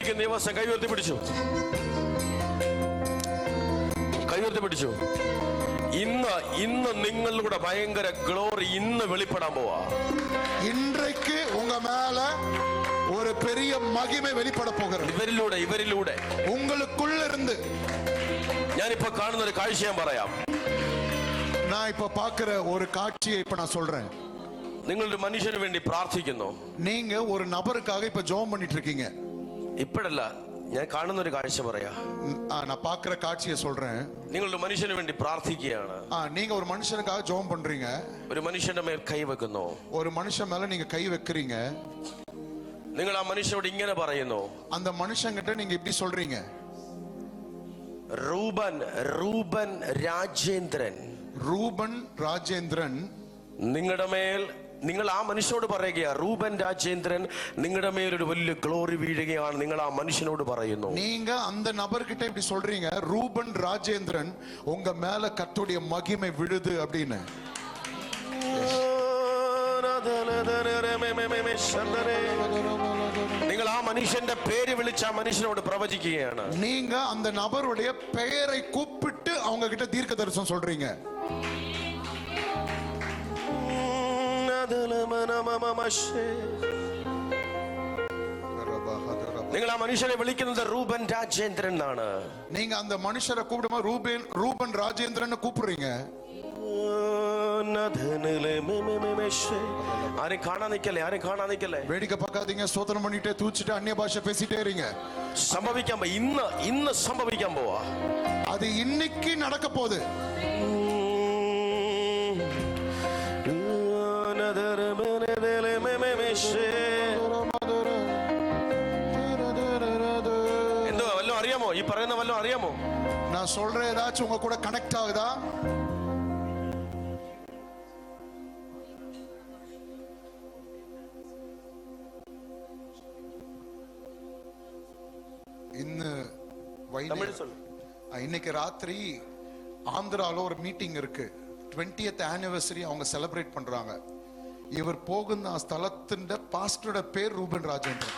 വിളിക്കുന്ന ദിവസം കൈവർത്തി പിടിച്ചു, കൈവർത്തി പിടിച്ചു. ഇന്ന് നിങ്ങളുടെ ഭയങ്കര ഗ്ലോറി ഇന്ന് വെളിപ്പെടാൻ പോവാ. இன்றைக்கு உங்க மேல ஒரு பெரிய மகிமை வெளிப்பட போகிறது. ഇവരിലൂടെ உங்களுக்குள்ள இருந்து. ഞാനിപ്പോ കാണുന്ന ഒരു കാഴ്ച ഞാൻ പറയാം. நான் இப்ப பாக்குற ஒரு காட்சியை இப்ப நான் சொல்றேன். നിങ്ങളൊരു മനുഷ്യന് വേണ്ടി പ്രാർത്ഥിക്കുന്നു. நீங்க ஒரு நபருக்காக இப்ப ஜெபம் பண்ணிட்டு இருக்கீங்க. ഇപ്പോഴല്ല, ഞാൻ കാണുന്ന ഒരു കാഴ്ച പറയാ. நான் பாக்குற காட்சியை சொல்றேன். നിങ്ങളൊരു മനുഷ്യന് വേണ്ടി പ്രാർത്ഥിക്കുകയാണ്. நீங்க ஒரு மனுஷனுக்காக ஜெபம் பண்றீங்க. ഒരു മനുഷ്യന്റെ മേൽ കൈ വെക്കുന്നു. ஒரு மனுஷன் மேல நீங்க கை வைக்கிறீங்க. നിങ്ങൾ ആ മനുഷ്യനോട് ഇങ്ങനെ പറയുന്നു. அந்த மனுஷங்கிட்ட நீங்க இப்படி சொல்றீங்க, റൂബൻ രാജേന്ദ്രൻ, ரூபன் ராஜேந்திரன் നിങ്ങളുടെ മേൽ, നിങ്ങൾ ആ മനുഷ്യനോട് പറയുക, റൂബൻ രാജേന്ദ്രൻ നിങ്ങളുടെ മേൽ ഒരു വലിയ ഗ്ലോറി വീഴുകയാണ്. നിങ്ങൾ ആ മനുഷ്യനോട് പറയുന്നു. நீங்க அந்த நபர்கிட்ட இப்படி சொல்றீங்க, ரூபன் ராஜேந்திரன் உங்க மேல கர்த்தருடைய மகிமை விழுது அப்படின்னு. നിങ്ങൾ ആ മനുഷ്യന്റെ പേര് വിളിച്ച് ആ മനുഷ്യനോട് പ്രവചിക്കുകയാണ്. நீங்க அந்த நபருடைய பெயரை கூப்பிட்டு அவங்க கிட்ட தீர்க்க தரிசனம் சொல்றீங்க. നിങ്ങൾ ആ മനുഷ്യനെ വിളിക്കുന്നത് റൂബൻ രാജേന്ദ്രൻ എന്നാണ്. நீங்க அந்த மனுஷரை கூப்பிடுமா ரூபன் ராஜேந்திரன் கூப்பிடுறீங்க. ആരും കാണാൻ നിക്കല്ലേ. வேடிக்கை பார்க்காதீங்க, ஸ்தோத்திரம் பண்ணிட்டே தூச்சிட்டு அந்நிய பாஷை பேசிட்டே இருங்க. സംഭവിക്കാൻ ഇന്ന് സംഭവിക്കാൻ പോവാ. அது இன்னைக்கு நடக்க போகுது. എന്തോ വല്ലതും അറിയാമോ? ഈ പറയുന്ന വല്ലതും അറിയാമോ? நான் சொல்றேன் ஏதாச்சும் உங்க கூட கனெக்ட் ஆகுதா? இன்னைக்கு ராத்திரி ஆந்திரால ஒரு மீட்டிங் இருக்கு. 20th anniversary அவங்க செலிப்ரேட் பண்றாங்க. இவர் போகுന്ന ആ സ്ഥലത്തിന്റെ പാസ്റ്ററുടെ പേര് റൂബൻ രാജേന്ദ്രൻ.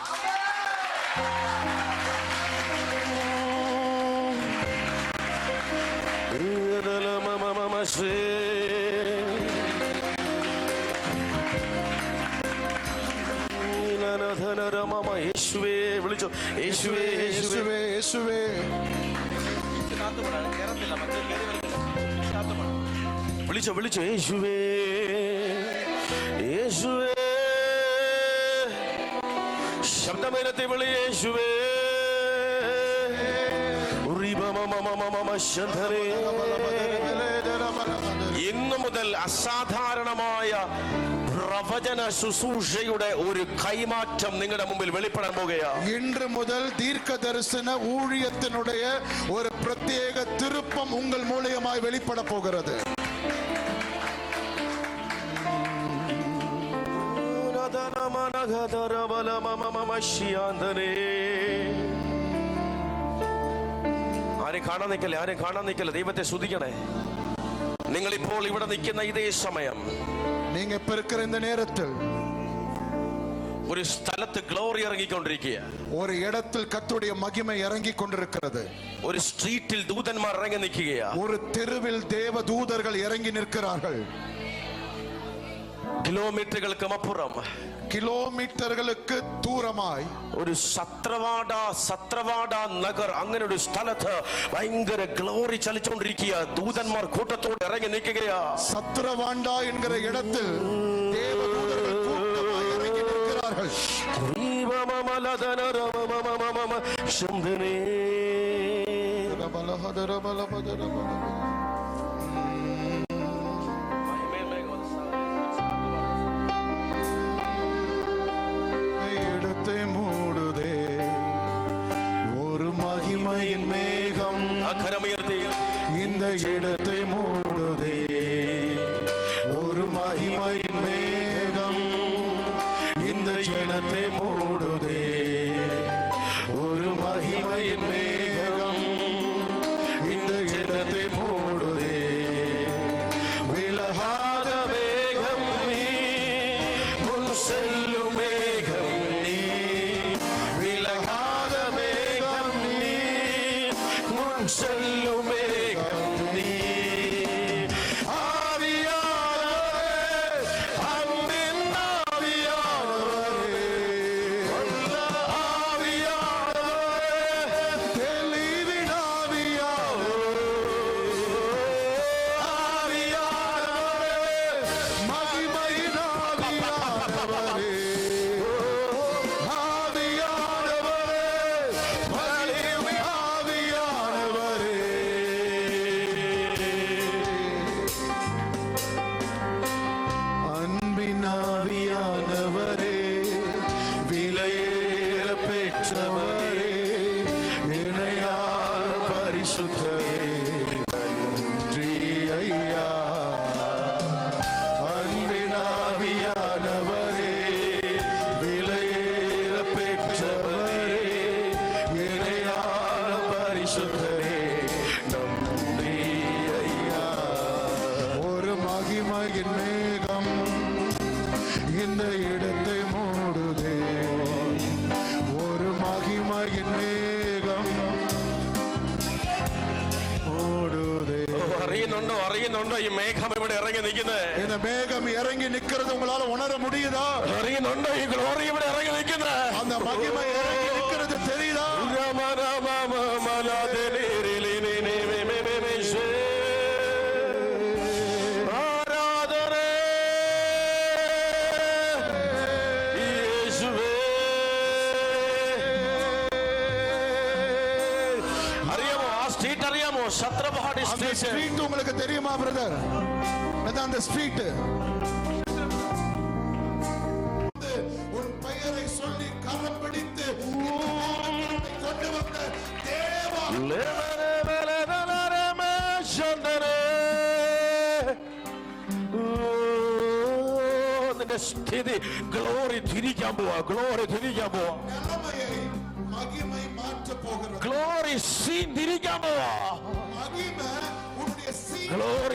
വിളിച്ചോ, യേശുവേ യേശുവേ യേശുവേ. വിളിച്ചോ യേശുവേ യേശുവേ. ശബ്ദമേനത്തെ വിളി യേശുവേ. ഇന്നു മുതൽ അസാധാരണമായ പ്രവചന ശുശ്രൂഷയുടെ ഒരു കൈമാറ്റം നിങ്ങളുടെ മുമ്പിൽ വെളിപ്പെടാൻ പോകുകയാണ്. இன்று முதல் தீர்க்க தரிசன ஊழியத்தினுடைய ஒரு பிரத்யேக திருப்பம் உங்கள் மூலமாய் வெளிப்பட போகிறது. ആരും കാണാൻ നിക്കല്ലേ. ദൈവത്തെ സ്തുതിക്കണേ. നിങ്ങൾ ഇപ്പോൾ ഇവിടെ നിൽക്കുന്ന ഇതേ സമയം, நீங்க இப்ப இருக்கிற இந்த நேரத்தில் ഒരു സ്ഥലത്ത് ഗ്ലോറി ഇറങ്ങിക്കൊണ്ടിരിക്കുക. ഒരു ഇടത്തിൽ കർത്തരുடைய മഹിമ ഇറങ്ങി കൊണ്ടിരിക്കുന്നത്. ഒരു സ്ട്രീറ്റിൽ ദൂതന്മാർ ഇറങ്ങി നിൽക്കുകയാണ്. ഒരു തെരുവിൽ ദേവദൂതர்கள் ഇറങ്ങി നിൽக்கிறார்கள். കിലോമീറ്ററുകൾക്ക് അപ്പുറം, കിലോമീറ്ററുകൾക്ക് ദൂരമായി ഒരു സത്രവാഡ നഗർ, അങ്ങനെ ഒരു സ്ഥലത്ത് ഭയങ്കര ഗ്ലോറി ചലിച്ചുകൊണ്ടിരിക്കുക. ദൂതന്മാർ കൂട്ടത്തോടെ ഇറങ്ങി നിൽക്കുകയാ. സത്രവാഡ എன்கிற இடத்தில் ദേവദൂതர்கள் കൂട്ടമായി ഇറങ്ങി നിൽக்கிறார்கள். மூடுதே ஒரு மகிமையின் மேகம், இந்த இடத்தை மூடுதே ஒரு மகிமையின் மேகம், இந்த ஜனத்தை மூடுதே ஒரு மகிமையின் மேகம், இந்த இடத்தை மூடுதே. மகிமையின் மேகம் இந்த இடத்தை மூடுதே. ஒரு மகிமையின் மேகம் മൂടുതേ. അറിയുന്നുണ്ടോ ഈ മേഘം ഇവിടെ ഇറങ്ങി നിൽക്കുന്നത്? இந்த மேகம் இறங்கி நிக்கிறது உங்களால உணர முடியுதா? അറിയുന്നുണ്ടോ ഈ ഗ്ലോറി ഇവിടെ ഇറങ്ങി നിൽക്കുന്നത്? அந்த மகிமை இறங்கி நிக்கிறது தெரியுதா? சத்ரபாடி ஸ்ட்ரீட் உங்களுக்கு தெரியுமா பிரதர்? அதான் அந்த ஸ்ட்ரீட். உன் பெயரை சொல்லி கரம் பிடித்து கொண்டு வந்த தேவா. സ്ഥിതി ഗ്ലോറി തിരിക്കാൻ പോവാ. ഗ്ലോറി തിരിക്കാൻ പോവാ. மகிமை மாற்ற போகிறது. ഗ്ലോറി സീൻ തിരിക്കാൻ പോവാ. மகிமை உன்னுடைய சீன் ഗ്ലോറി